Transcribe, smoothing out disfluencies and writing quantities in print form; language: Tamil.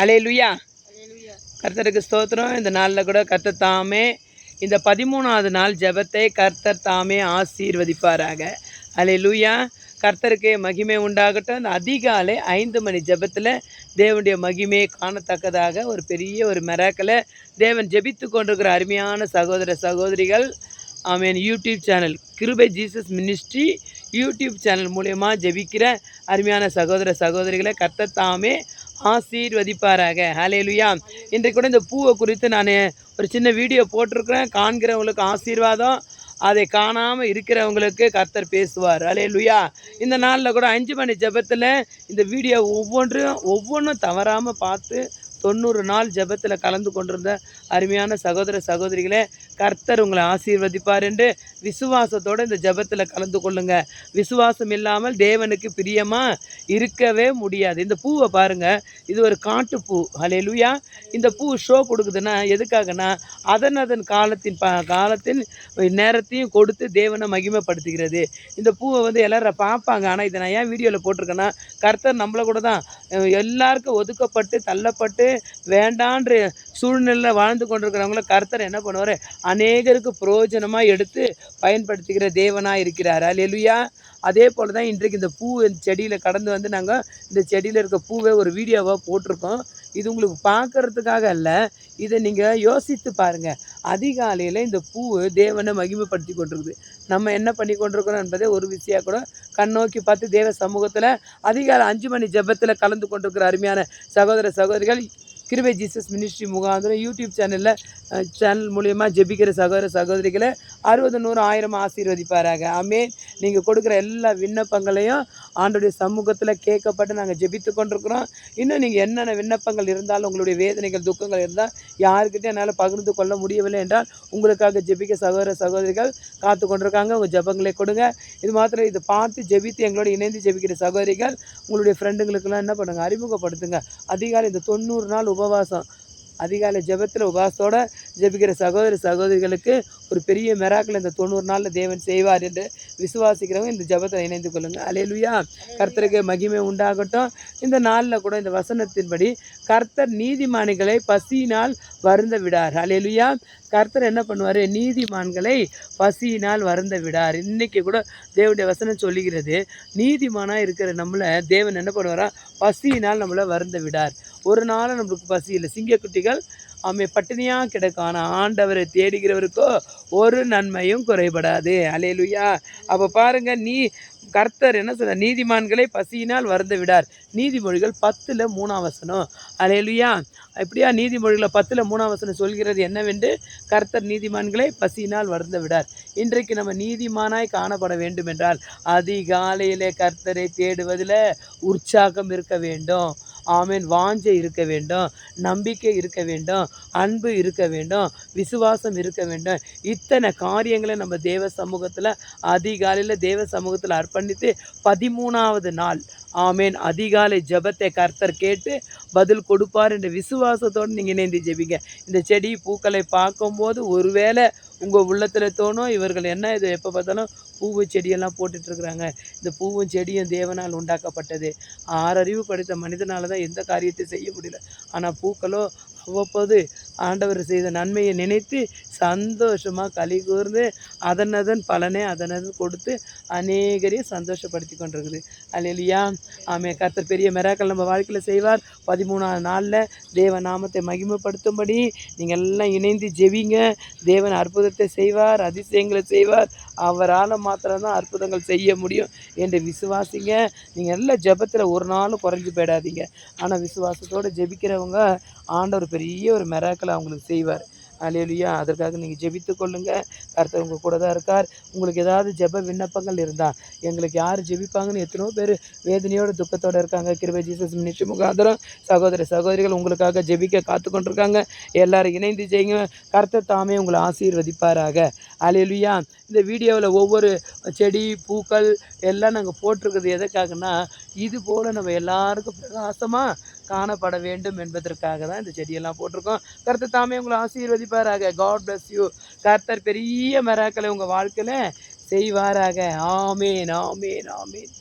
அல்லேலூயா. கர்த்தருக்கு ஸ்தோத்திரம். இந்த நாளில் கூட கர்த்தர் தாமே இந்த 13வது நாள் ஜெபத்தை கர்த்தர் தாமே ஆசீர்வதிப்பாராக. அல்லேலூயா. கர்த்தருக்கு மகிமை உண்டாகட்டும். அந்த அதிகாலை 5 மணி ஜெபத்தில் தேவனுடைய மகிமையை காணத்தக்கதாக ஒரு பெரிய ஒரு மிராக்கிளை தேவன் ஜெபித்து கொண்டிருக்கிற அருமையான சகோதர சகோதரிகள், ஆமென், யூடியூப் சேனல் கிருபை ஜீசஸ் மினிஸ்ட்ரி யூடியூப் சேனல் மூலயமா ஜெபிக்கிற அருமையான சகோதர சகோதரிகளை கர்த்தர் தாமே ஆசீர்வதிப்பாராக. ஹல்லேலூயா. இன்றைக்கு கூட இந்த பூவை குறித்து நான் ஒரு சின்ன வீடியோ போட்டிருக்கிறேன். காண்கிறவங்களுக்கு ஆசீர்வாதம், அதை காணாமல் இருக்கிறவங்களுக்கு கர்த்தர் பேசுவார். ஹல்லேலூயா. இந்த நாளில் கூட 5 மணி ஜெபத்தில் இந்த வீடியோ ஒவ்வொன்றும் தவறாமல் பார்த்து 90 நாள் ஜெபத்தில் கலந்து கொண்டிருந்த அருமையான சகோதர சகோதரிகளே, கர்த்தர் உங்களை ஆசீர்வதிப்பார் என்று விசுவாசத்தோடு இந்த ஜெபத்தில் கலந்து கொள்ளுங்க. விசுவாசம் இல்லாமல் தேவனுக்கு பிரியமாக இருக்கவே முடியாது. இந்த பூவை பாருங்கள், இது ஒரு காட்டுப்பூ. ஹல்லேலூயா. இந்த பூ ஷோ கொடுக்குதுன்னா எதுக்காகனா அதன் காலத்தின் நேரத்தையும் கொடுத்து தேவனை மகிமைப்படுத்துகிறது. இந்த பூவை எல்லாரும் பார்ப்பாங்க. ஆனால் இதை நான் ஏன் வீடியோவில் போட்டிருக்கேன்னா, கர்த்தர் நம்மளை கூட தான் எல்லாருக்கும் ஒதுக்கப்பட்டு தள்ளப்பட்டு வேண்டான்ற சூழ்நிலை வாழ்ந்து கொண்டிருக்கிறவங்கள கர்த்தர் என்ன பண்ணுவார், அநேகருக்கு பிரயோஜனமாக எடுத்து பயன்படுத்துகிற தேவனாக இருக்கிறார். அல்லேலூயா. அதே போல் தான் இன்றைக்கு இந்த பூ செடியில் கடந்து வந்து நாங்கள் இந்த செடியில் இருக்க பூவை ஒரு வீடியோவாக போட்டிருக்கோம். இது உங்களுக்கு பார்க்குறதுக்காக அல்ல, இதை நீங்கள் யோசித்து பாருங்கள். அதிகாலையில் இந்த பூ தேவனை மகிமைப்படுத்தி கொண்டிருக்குது. நம்ம என்ன பண்ணி கொண்டிருக்கிறோம் என்பதை ஒரு விஷயம் கூட கண்ணோக்கி பார்த்து தேவ சமூகத்தில் அதிகாலை 5 மணி ஜெபத்தில் கலந்து கொண்டிருக்கிற அருமையான சகோதர சகோதரிகள், கிருபை ஜீசஸ் மினிஸ்ட்ரி முகாந்திரம் யூடியூப் சேனல் மூலயமா ஜெபிக்கிற சகோதர சகோதரிகளை 60 100 1000 ஆசீர்வதிப்பாராக. ஆமென். நீங்கள் கொடுக்குற எல்லா விண்ணப்பங்களையும் ஆண்டவருடைய சமூகத்தில் கேட்கப்பட்டு நாங்கள் ஜெபித்து கொண்டிருக்கிறோம். இன்னும் நீங்கள் என்னென்ன விண்ணப்பங்கள் இருந்தாலும், உங்களுடைய வேதனைகள் துக்கங்கள் இருந்தால் யாருக்கிட்டே என்னால் பகிர்ந்து கொள்ள முடியவில்லை என்றால் உங்களுக்காக ஜெபிக்க சகோதர சகோதரிகள் காத்து கொண்டிருக்காங்க. உங்கள் ஜெபங்களை கொடுங்க. இது மாத்திரம் இதை பார்த்து ஜெபித்து எங்களோட இணைந்து ஜெபிக்கிற சகோதரிகள் உங்களுடைய ஃப்ரெண்டுங்களுக்கெல்லாம் என்ன பண்ணுங்கள், அறிமுகப்படுத்துங்க. அதிகாலை இந்த 90 நாள் உபவாசம், அதிகாலை ஜெபத்தில் உபவாசத்தோடு ஜெபிக்கிற சகோதர சகோதரிகளுக்கு ஒரு பெரிய மிராக்கிள் இந்த 90 நாளில் தேவன் செய்வார் என்று விசுவாசிக்கிறவங்க இந்த ஜெபத்தில் இணைந்து கொள்ளுங்கள். அல்லேலூயா. கர்த்தருக்கு மகிமை உண்டாகட்டும். இந்த நாளில் கூட இந்த வசனத்தின்படி கர்த்தர் நீதிமான்களை பசியினால் வருந்த விடார். அல்லேலூயா. கர்த்தர் என்ன பண்ணுவார், நீதிமான்களை பசியினால் வருந்த விடார். இன்றைக்கி கூட தேவனுடைய வசனம் சொல்லுகிறது, நீதிமானாக இருக்கிற நம்மளை தேவன் என்ன பண்ணுவாரா, பசியினால் நம்மளை வருந்த விடார். ஒரு நாள் நம்மளுக்கு பசி இல்லை. சிங்கக்குட்டிகள் பட்டினியாக கிடக்கும். ஆனால் ஆண்டவரை தேடுகிறவருக்கோ ஒரு நன்மையும் குறைபடாது. அல்லேலூயா. அப்போ பாருங்கள், கர்த்தர் என்ன சொல்ற, நீதிமான்களை பசியினால் வருந்த விடார். நீதிமொழிகள் 10:3 அல்லேலூயா. இப்படியா நீதிமொழிகளை 10:3 சொல்கிறது என்னவென்று, கர்த்தர் நீதிமான்களை பசியினால் வருந்த விடார். இன்றைக்கு நம்ம நீதிமானாய் காணப்பட வேண்டும் என்றால் அதிகாலையிலே கர்த்தரை தேடுவதில் உற்சாகம் இருக்க வேண்டும். ஆமென். வாஞ்சை இருக்க வேண்டும், நம்பிக்கை இருக்க வேண்டும், அன்பு இருக்க வேண்டும், விசுவாசம் இருக்க வேண்டும். இத்தனை காரியங்களை நம்ம தேவ சமூகத்தில் அதிகாலையில் தேவ சமூகத்தில் அர்ப்பணித்து 13வது நாள், ஆமென், அதிகாலை ஜெபத்தை கர்த்தர் கேட்டு பதில் கொடுப்பார் என்ற விசுவாசத்தோடு நீங்கள் இணைந்து ஜெபிங்க. இந்த செடி பூக்களை பார்க்கும்போது ஒருவேளை உங்கள் உள்ளத்தில் தோணும், இவர்கள் என்ன இது எப்போ பார்த்தாலும் பூவு செடியெல்லாம் போட்டுட்ருக்குறாங்க. இந்த பூவும் செடியும் தேவனால் உண்டாக்கப்பட்டது. 6 அறிவு படைத்த மனிதனால தான் எந்த காரியத்தை செய்ய முடியல. ஆனால் பூக்களோ அவ்வப்போது ஆண்டவர் செய்த நன்மையை நினைத்து சந்தோஷமாக களி கூர்ந்து அதனதன் பலனை அதனதன் கொடுத்து அநேகரையும் சந்தோஷப்படுத்தி கொண்டிருக்குது. அல்லேலூயா. ஆமென். கர்த்தர் பெரிய மிராக்கள் நம்ம வாழ்க்கையில் செய்வார். 13வது நாளில் தேவ நாமத்தை மகிமைப்படுத்தும்படி நீங்கள் எல்லாம் இணைந்து ஜெபிங்க. தேவன் அற்புதத்தை செய்வார், அதிசயங்களை செய்வார். அவரால் மாத்திரம்தான் அற்புதங்கள் செய்ய முடியும் என்று விசுவாசிங்க. நீங்கள் எல்லாம் ஜெபத்தில் ஒரு நாளும் குறைஞ்சி போயிடாதீங்க. ஆனால் விசுவாசத்தோடு ஜெபிக்கிறவங்க ஆண்டவர் பெரிய ஒரு மிராக்கிளை அவங்களுக்கு செய்வார். அல்லேலூயா. அதற்காக நீங்கள் ஜெபித்து கொள்ளுங்கள். கர்த்தர் உங்கள் கூட தான் இருக்கார். உங்களுக்கு ஏதாவது ஜெப விண்ணப்பங்கள் இருந்தால், எங்களுக்கு யார் ஜெபிப்பாங்கன்னு எத்தனையோ பேர் வேதனையோடு துக்கத்தோடு இருக்காங்க. கிருபை ஜீசஸ் மினிஸ்ட்ரி முகாந்திரம் சகோதர சகோதரிகள் உங்களுக்காக ஜெபிக்க காத்து கொண்டிருக்காங்க. எல்லாரும் இணைந்து செய்யுங்க. கர்த்தர் தாமே உங்களை ஆசீர்வதிப்பாராக. அல்லேலூயா. இந்த வீடியோவில் ஒவ்வொரு செடி பூக்கள் எல்லாம் நாங்கள் போட்டிருக்கிறது எதுக்காகனா, இது போல் நம்ம எல்லாருக்கும் பிரகாசமாக காணப்பட வேண்டும் என்பதற்காக தான் இந்த செடியெல்லாம் போட்டிருக்கோம். கர்த்தர் தாமே உங்களை ஆசீர்வதிப்பாராக. God bless you. கர்த்தர் பெரிய மிராக்கிளை உங்கள் வாழ்க்கையில் செய்வாராக. ஆமேன், ஆமேன், ஆமேன்.